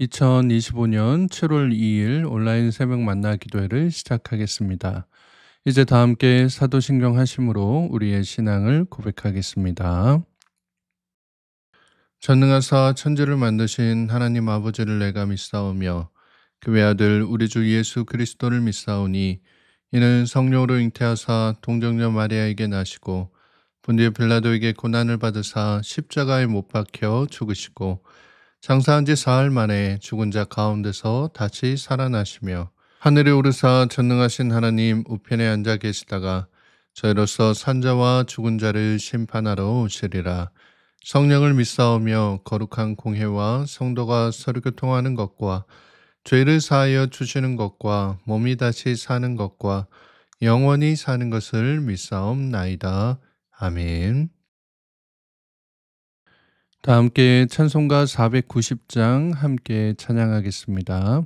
2025년 7월 2일 온라인 새벽 만나 기도회를 시작하겠습니다. 이제 다 함께 사도신경 하심으로 우리의 신앙을 고백하겠습니다. 전능하사 천지를 만드신 하나님 아버지를 내가 믿사오며 그 외아들 우리 주 예수 그리스도를 믿사오니 이는 성령으로 잉태하사 동정녀 마리아에게 나시고 본디오 빌라도에게 고난을 받으사 십자가에 못 박혀 죽으시고 장사한 지 사흘 만에 죽은 자 가운데서 다시 살아나시며 하늘에 오르사 전능하신 하나님 우편에 앉아 계시다가 저희로서 산자와 죽은 자를 심판하러 오시리라. 성령을 믿사오며 거룩한 공회와 성도가 서로 교통하는 것과 죄를 사하여 주시는 것과 몸이 다시 사는 것과 영원히 사는 것을 믿사옵나이다. 아멘. 다 함께 찬송가 490장 함께 찬양하겠습니다.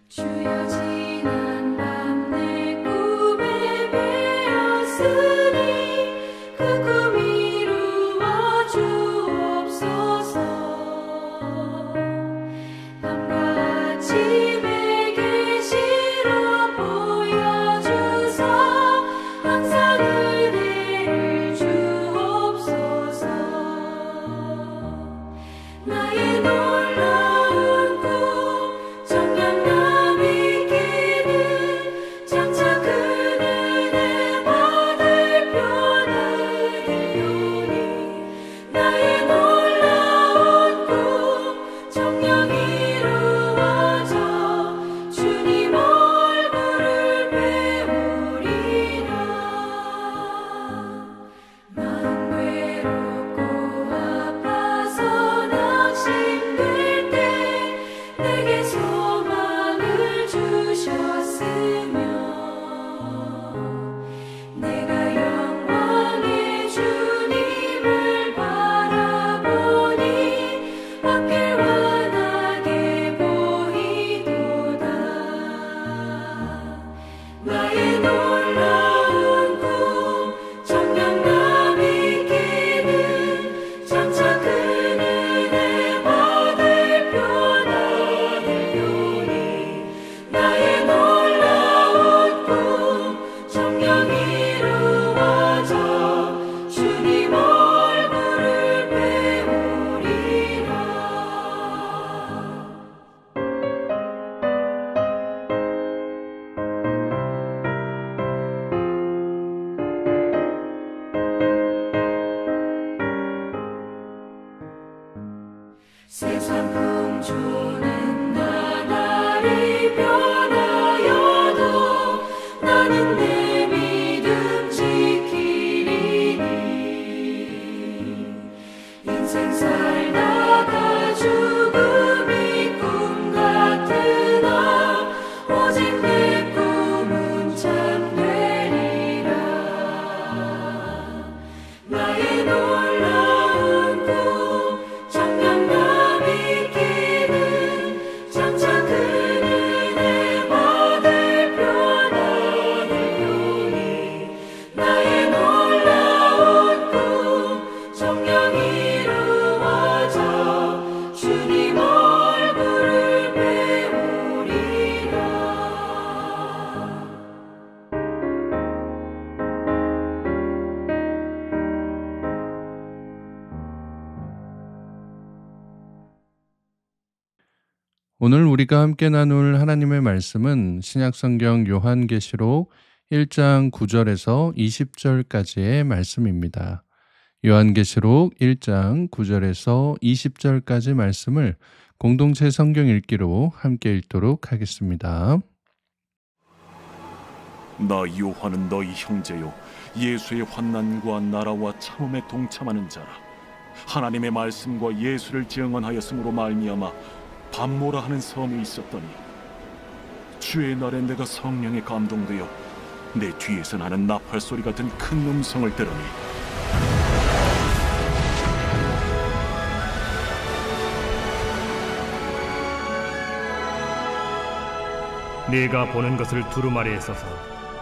주여 지난 밤 내 꿈에 베었으니 그 꿈 이루어 주옵소서. 밤과 아침에 계시로 보여주사 항상 은혜를 주옵소서. 나의 놀라운 꿈 정녕 장차 그 은혜 받을 표는 들려오니 나의 놀라운 꿈 정녕 이루어져 주님 얼굴을 배우리라. 마음 외롭고 아파서 낙심될 때 내게 소망을 주셨으며 내가 영광의 주님을 바라보니 앞길 환하게 보이도다. 나의 놀라운 꿈 정녕 나 믿기는 장차 큰 은혜 받을 표나 들려오니 나의 놀라운 꿈 정녕 이루어져 주님 얼굴을 배우리라. 세상 풍조는 나날이 변하여도 나는 내 믿음 지키리니. 인생 살다가 죽음이 꿈 같으나 오직 내 꿈은 참되리라. 나의 놀라운 꿈 정녕 나 믿기는 장차 큰 은혜 받을 표나 들려오니 나의 놀라운 꿈 정녕 이루어져 주님 얼굴을 배우리라. 오늘 우리가 함께 나눌 하나님의 말씀은 신약성경 요한계시록 1장 9절에서 20절까지의 말씀입니다. 요한계시록 1장 9절에서 20절까지 말씀을 공동체 성경 읽기로 함께 읽도록 하겠습니다. 나 요한은 너희 형제요 예수의 환난과 나라와 참음에 동참하는 자라. 하나님의 말씀과 예수를 증언하였으므로 말미암아 밤모라 하는 섬에 있었더니 주의 날에 내가 성령에 감동되어 내 뒤에서 나는 나팔 소리 같은 큰 음성을 들으니 네가 보는 것을 두루마리에 써서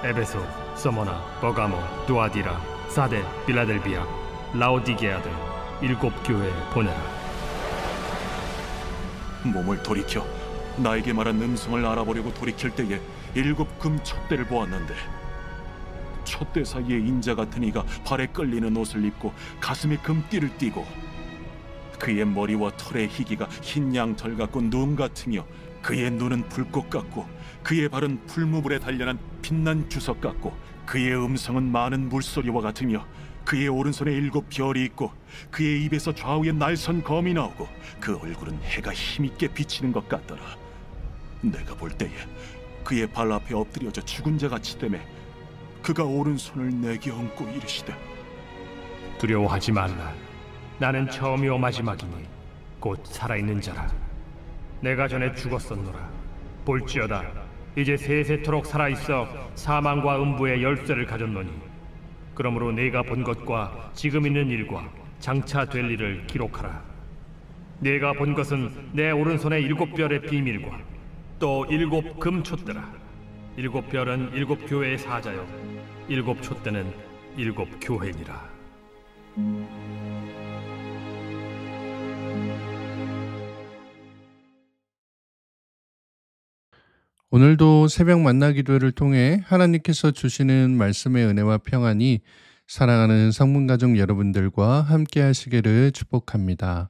에베소, 서머나, 버가모, 두아디라, 사데, 빌라델비아, 라오디게아들 7 교회에 보내라. 몸을 돌이켜 나에게 말한 음성을 알아보려고 돌이킬 때에 7 금 촛대를 보았는데, 촛대 사이에 인자 같은 이가 발에 끌리는 옷을 입고 가슴에 금띠를 띠고, 그의 머리와 털의 희기가 흰 양털 같고 눈 같으며, 그의 눈은 불꽃 같고, 그의 발은 풀무불에 단련한 빛난 주석 같고, 그의 음성은 많은 물소리와 같으며, 그의 오른손에 7 별이 있고, 그의 입에서 좌우에 날선 검이 나오고, 그 얼굴은 해가 힘있게 비치는 것 같더라. 내가 볼 때에 그의 발 앞에 엎드려져 죽은 자 같이 되매, 그가 오른손을 내게 얹고 이르시되, 두려워하지 말라. 나는 처음이요 마지막이니 곧 살아있는 자라. 내가 전에 죽었었노라. 볼지어다 이제 세세토록 살아있어 사망과 음부의 열쇠를 가졌노니, 그러므로 네가 본 것과 지금 있는 일과 장차 될 일을 기록하라. 네가 본 것은 내 오른손의 7 별의 비밀과 또 7 금촛대라. 7 별은 7 교회의 사자요 7 촛대는 7 교회니라. 오늘도 새벽 만나 기도회를 통해 하나님께서 주시는 말씀의 은혜와 평안이 사랑하는 성문가족 여러분들과 함께 하시기를 축복합니다.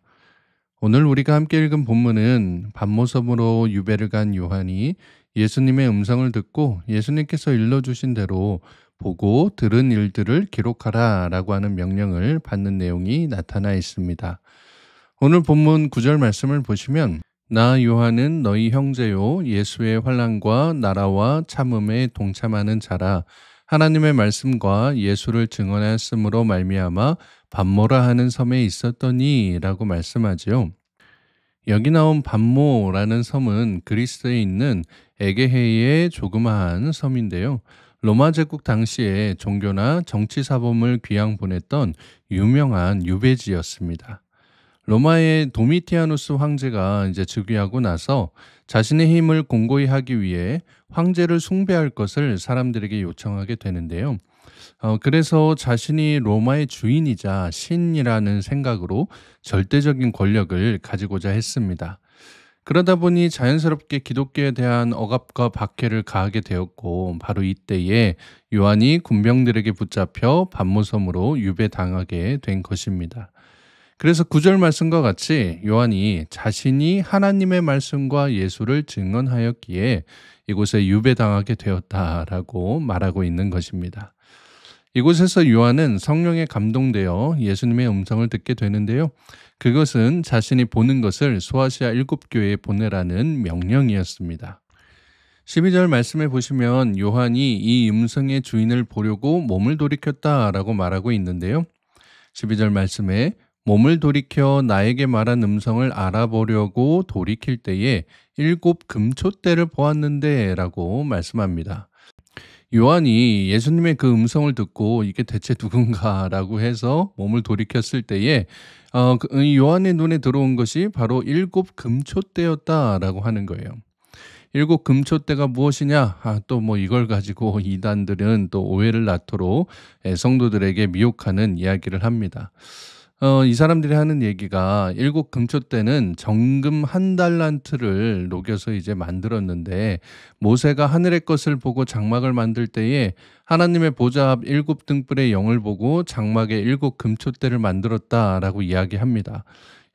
오늘 우리가 함께 읽은 본문은 밤모섬으로 유배를 간 요한이 예수님의 음성을 듣고 예수님께서 일러주신 대로 보고 들은 일들을 기록하라 라고 하는 명령을 받는 내용이 나타나 있습니다. 오늘 본문 9절 말씀을 보시면, 나 요한은 너희 형제요 예수의 환난과 나라와 참음에 동참하는 자라. 하나님의 말씀과 예수를 증언하였으므로 말미암아 밤모라 하는 섬에 있었더니 라고 말씀하지요. 여기 나온 밤모라는 섬은 그리스에 있는 에게헤이의 조그마한 섬인데요. 로마 제국 당시에 종교나 정치 사범을 귀양 보냈던 유명한 유배지였습니다. 로마의 도미티아누스 황제가 이제 즉위하고 나서 자신의 힘을 공고히 하기 위해 황제를 숭배할 것을 사람들에게 요청하게 되는데요. 그래서 자신이 로마의 주인이자 신이라는 생각으로 절대적인 권력을 가지고자 했습니다. 그러다 보니 자연스럽게 기독교에 대한 억압과 박해를 가하게 되었고, 바로 이때에 요한이 군병들에게 붙잡혀 밤모섬으로 유배당하게 된 것입니다. 그래서 9절 말씀과 같이 요한이 자신이 하나님의 말씀과 예수를 증언하였기에 이곳에 유배당하게 되었다라고 말하고 있는 것입니다. 이곳에서 요한은 성령에 감동되어 예수님의 음성을 듣게 되는데요. 그것은 자신이 보는 것을 소아시아 7 교회에 보내라는 명령이었습니다. 12절 말씀에 보시면 요한이 이 음성의 주인을 보려고 몸을 돌이켰다라고 말하고 있는데요. 12절 말씀에 몸을 돌이켜 나에게 말한 음성을 알아보려고 돌이킬 때에 7 금촛대를 보았는데 라고 말씀합니다. 요한이 예수님의 그 음성을 듣고 이게 대체 누군가 라고 해서 몸을 돌이켰을 때에 요한의 눈에 들어온 것이 바로 7 금촛대였다라고 하는 거예요. 7 금촛대가 무엇이냐? 또 이걸 가지고 이단들은 또 오해를 낳도록 성도들에게 미혹하는 이야기를 합니다. 이 사람들이 하는 얘기가 7 금촛대는 정금 1달란트를 녹여서 이제 만들었는데, 모세가 하늘의 것을 보고 장막을 만들 때에 하나님의 보좌 앞 7 등불의 영을 보고 장막에 7 금촛대를 만들었다라고 이야기합니다.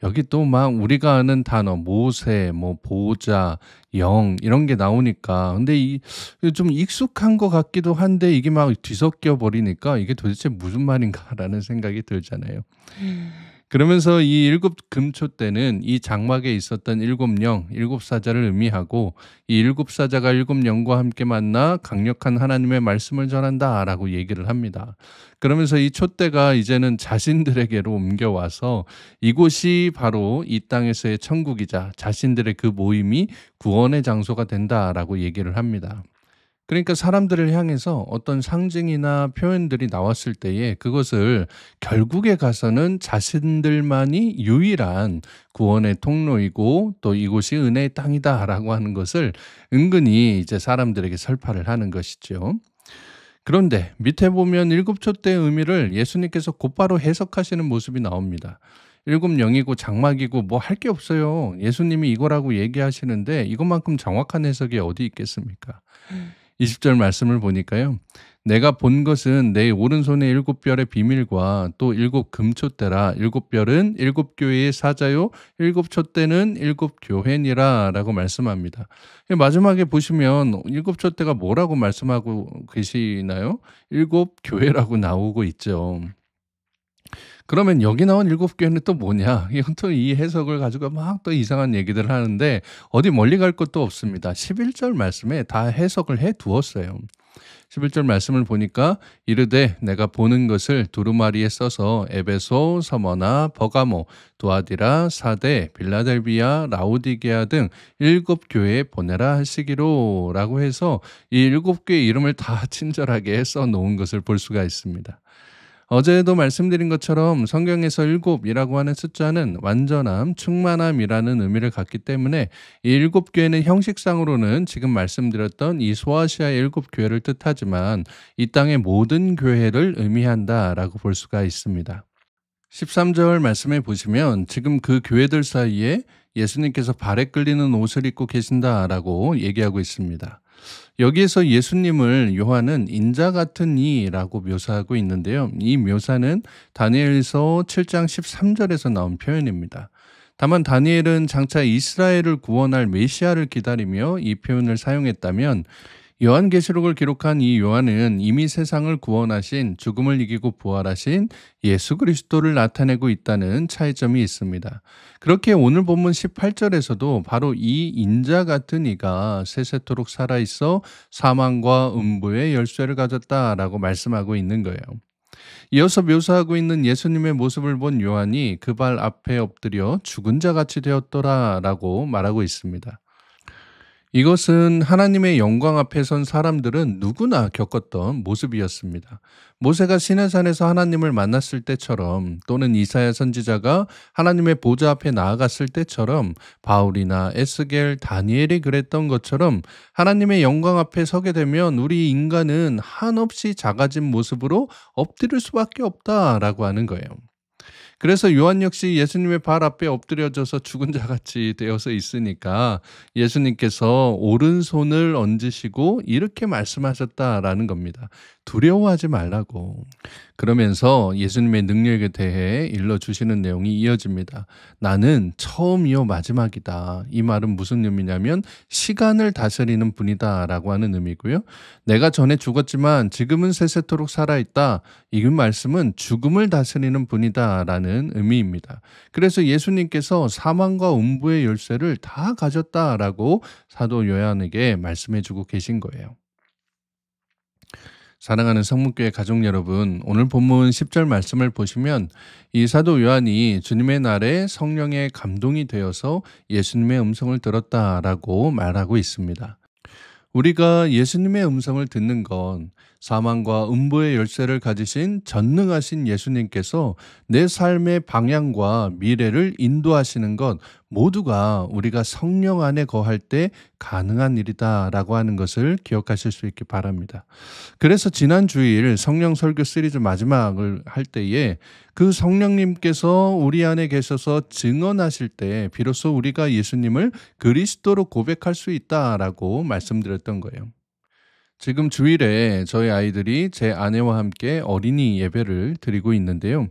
여기 또 우리가 아는 단어 모세, 보좌, 영 이런 게 나오니까, 근데 좀 익숙한 것 같기도 한데 이게 뒤섞여 버리니까 이게 도대체 무슨 말인가라는 생각이 들잖아요. 그러면서 이 7 금촛대는 이 장막에 있었던 7 영, 7 사자를 의미하고, 이 7 사자가 7 영과 함께 만나 강력한 하나님의 말씀을 전한다라고 얘기를 합니다. 그러면서 이 촛대가 이제는 자신들에게로 옮겨와서 이곳이 바로 이 땅에서의 천국이자 자신들의 그 모임이 구원의 장소가 된다라고 얘기를 합니다. 그러니까 사람들을 향해서 어떤 상징이나 표현들이 나왔을 때에 그것을 결국에 가서는 자신들만이 유일한 구원의 통로이고 또 이곳이 은혜의 땅이다라고 하는 것을 은근히 이제 사람들에게 설파를 하는 것이죠. 그런데 밑에 보면 일곱 촛대의 의미를 예수님께서 곧바로 해석하시는 모습이 나옵니다. 일곱 영이고 장막이고 뭐 할 게 없어요. 예수님이 이거라고 얘기하시는데 이것만큼 정확한 해석이 어디 있겠습니까? 20절 말씀을 보니까요. 내가 본 것은 내 오른손의 일곱 별의 비밀과 또 일곱 금촛대라. 일곱 별은 일곱 교회의 사자요. 일곱 촛대는 일곱 교회니라 라고 말씀합니다. 마지막에 보시면 일곱 촛대가 뭐라고 말씀하고 계시나요? 일곱 교회라고 나오고 있죠. 그러면 여기 나온 일곱 교회는 또 뭐냐? 이건 또 이 해석을 가지고 막 또 이상한 얘기들을 하는데 어디 멀리 갈 것도 없습니다. 11절 말씀에 다 해석을 해 두었어요. 11절 말씀을 보니까 이르되 내가 보는 것을 두루마리에 써서 에베소, 서머나, 버가모, 두아디라, 사데, 빌라델비아, 라오디게아 등 일곱 교회에 보내라 하시기로 라고 해서 이 일곱 교회 이름을 다 친절하게 써놓은 것을 볼 수가 있습니다. 어제도 말씀드린 것처럼 성경에서 일곱이라고 하는 숫자는 완전함, 충만함이라는 의미를 갖기 때문에 이 일곱 교회는 형식상으로는 지금 말씀드렸던 이 소아시아의 일곱 교회를 뜻하지만 이 땅의 모든 교회를 의미한다라고 볼 수가 있습니다. 13절 말씀에 보시면 지금 그 교회들 사이에 예수님께서 발에 끌리는 옷을 입고 계신다라고 얘기하고 있습니다. 여기에서 예수님을 요한은 인자 같은 이라고 묘사하고 있는데요. 이 묘사는 다니엘서 7장 13절에서 나온 표현입니다. 다만 다니엘은 장차 이스라엘을 구원할 메시아를 기다리며 이 표현을 사용했다면 요한계시록을 기록한 이 요한은 이미 세상을 구원하신 죽음을 이기고 부활하신 예수 그리스도를 나타내고 있다는 차이점이 있습니다. 그렇게 오늘 본문 18절에서도 바로 이 인자 같은 이가 세세토록 살아있어 사망과 음부의 열쇠를 가졌다라고 말씀하고 있는 거예요. 이어서 묘사하고 있는 예수님의 모습을 본 요한이 그 발 앞에 엎드려 죽은 자같이 되었더라라고 말하고 있습니다. 이것은 하나님의 영광 앞에 선 사람들은 누구나 겪었던 모습이었습니다. 모세가 시내산에서 하나님을 만났을 때처럼 또는 이사야 선지자가 하나님의 보좌 앞에 나아갔을 때처럼 바울이나 에스겔, 다니엘이 그랬던 것처럼 하나님의 영광 앞에 서게 되면 우리 인간은 한없이 작아진 모습으로 엎드릴 수밖에 없다라고 하는 거예요. 그래서 요한 역시 예수님의 발 앞에 엎드려져서 죽은 자같이 되어서 있으니까 예수님께서 오른손을 얹으시고 이렇게 말씀하셨다라는 겁니다. 두려워하지 말라고. 그러면서 예수님의 능력에 대해 일러주시는 내용이 이어집니다. 나는 처음이요 마지막이다. 이 말은 무슨 의미냐면 시간을 다스리는 분이다 라고 하는 의미고요. 내가 전에 죽었지만 지금은 세세토록 살아있다. 이 말씀은 죽음을 다스리는 분이다 라는 의미입니다. 그래서 예수님께서 사망과 음부의 열쇠를 다 가졌다라고 사도 요한에게 말씀해주고 계신 거예요. 사랑하는 성문교회 가족 여러분, 오늘 본문 10절 말씀을 보시면 이 사도 요한이 주님의 날에 성령의 감동이 되어서 예수님의 음성을 들었다라고 말하고 있습니다. 우리가 예수님의 음성을 듣는 건 사망과 음부의 열쇠를 가지신 전능하신 예수님께서 내 삶의 방향과 미래를 인도하시는 것 모두가 우리가 성령 안에 거할 때 가능한 일이다라고 하는 것을 기억하실 수 있기 바랍니다. 그래서 지난 주일 성령 설교 시리즈 마지막을 할 때에 그 성령님께서 우리 안에 계셔서 증언하실 때 비로소 우리가 예수님을 그리스도로 고백할 수 있다라고 말씀드렸던 거예요. 지금 주일에 저희 아이들이 제 아내와 함께 어린이 예배를 드리고 있는데요.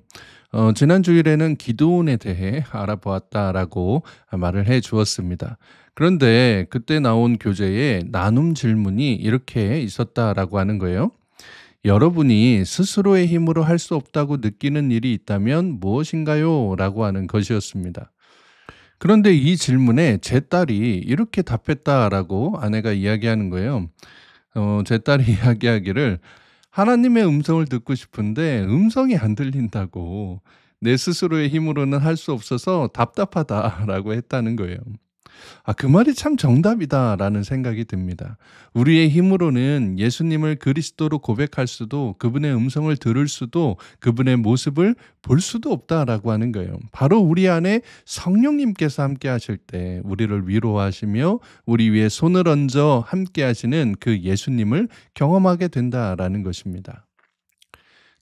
지난 주일에는 기도원에 대해 알아보았다라고 말을 해 주었습니다. 그런데 그때 나온 교재에 나눔 질문이 이렇게 있었다라고 하는 거예요. 여러분이 스스로의 힘으로 할 수 없다고 느끼는 일이 있다면 무엇인가요? 라고 하는 것이었습니다. 그런데 이 질문에 제 딸이 이렇게 답했다라고 아내가 이야기하는 거예요. 제 딸이 이야기하기를 하나님의 음성을 듣고 싶은데 음성이 안 들린다고 내 스스로의 힘으로는 할 수 없어서 답답하다라고 했다는 거예요. 그 말이 참 정답이다라는 생각이 듭니다. 우리의 힘으로는 예수님을 그리스도로 고백할 수도, 그분의 음성을 들을 수도, 그분의 모습을 볼 수도 없다라고 하는 거예요. 바로 우리 안에 성령님께서 함께 하실 때 우리를 위로하시며 우리 위에 손을 얹어 함께 하시는 그 예수님을 경험하게 된다라는 것입니다.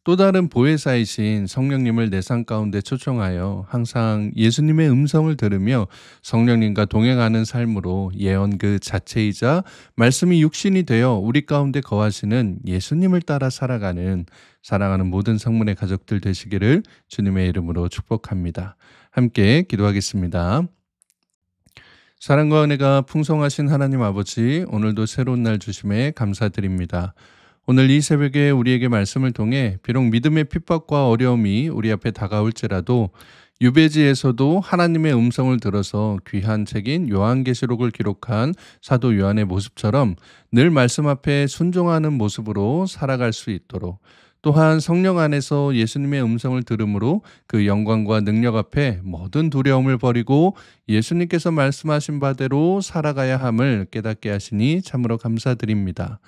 또 다른 보혜사이신 성령님을 내 삶 가운데 초청하여 항상 예수님의 음성을 들으며 성령님과 동행하는 삶으로 예언 그 자체이자 말씀이 육신이 되어 우리 가운데 거하시는 예수님을 따라 살아가는 사랑하는 모든 성문의 가족들 되시기를 주님의 이름으로 축복합니다. 함께 기도하겠습니다. 사랑과 은혜가 풍성하신 하나님 아버지, 오늘도 새로운 날 주심에 감사드립니다. 오늘 이 새벽에 우리에게 말씀을 통해 비록 믿음의 핍박과 어려움이 우리 앞에 다가올지라도 유배지에서도 하나님의 음성을 들어서 귀한 책인 요한계시록을 기록한 사도 요한의 모습처럼 늘 말씀 앞에 순종하는 모습으로 살아갈 수 있도록, 또한 성령 안에서 예수님의 음성을 들음으로 그 영광과 능력 앞에 모든 두려움을 버리고 예수님께서 말씀하신 바대로 살아가야 함을 깨닫게 하시니 참으로 감사드립니다.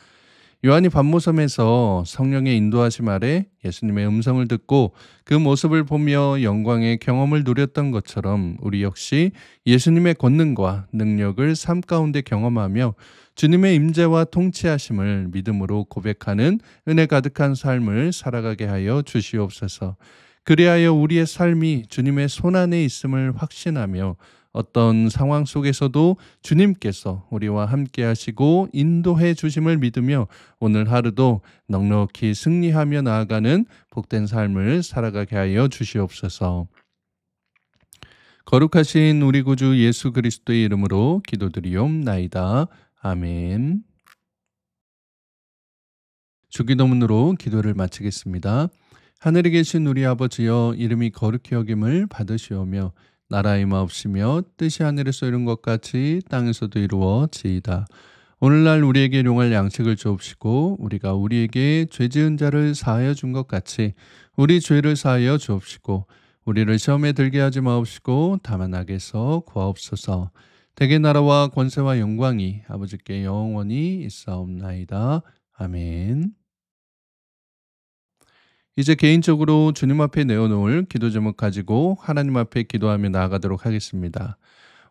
요한이 밤모섬에서 성령의 인도하심 아래 예수님의 음성을 듣고 그 모습을 보며 영광의 경험을 누렸던 것처럼 우리 역시 예수님의 권능과 능력을 삶 가운데 경험하며 주님의 임재와 통치하심을 믿음으로 고백하는 은혜 가득한 삶을 살아가게 하여 주시옵소서. 그리하여 우리의 삶이 주님의 손안에 있음을 확신하며 어떤 상황 속에서도 주님께서 우리와 함께 하시고 인도해 주심을 믿으며 오늘 하루도 넉넉히 승리하며 나아가는 복된 삶을 살아가게 하여 주시옵소서. 거룩하신 우리 구주 예수 그리스도의 이름으로 기도드리옵나이다. 아멘. 주기도문으로 기도를 마치겠습니다. 하늘에 계신 우리 아버지여, 이름이 거룩히 여김을 받으시오며 나라의 마옵시며 뜻이 하늘에서 이룬 것 같이 땅에서도 이루어지이다. 오늘날 우리에게 일용할 양식을 주옵시고 우리가 우리에게 죄 지은 자를 사하여 준 것 같이 우리 죄를 사하여 주옵시고 우리를 시험에 들게 하지 마옵시고 다만 악에서 구하옵소서. 대개 나라와 권세와 영광이 아버지께 영원히 있사옵나이다. 아멘. 이제 개인적으로 주님 앞에 내어놓을 기도 제목 가지고 하나님 앞에 기도하며 나아가도록 하겠습니다.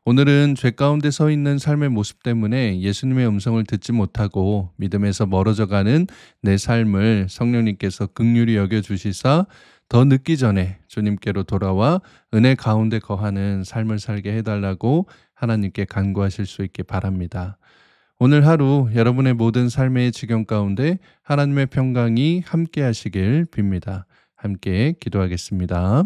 오늘은 죄 가운데 서 있는 삶의 모습 때문에 예수님의 음성을 듣지 못하고 믿음에서 멀어져가는 내 삶을 성령님께서 긍휼히 여겨주시사 더 늦기 전에 주님께로 돌아와 은혜 가운데 거하는 삶을 살게 해달라고 하나님께 간구하실 수 있게 바랍니다. 오늘 하루 여러분의 모든 삶의 지경 가운데 하나님의 평강이 함께 하시길 빕니다. 함께 기도하겠습니다.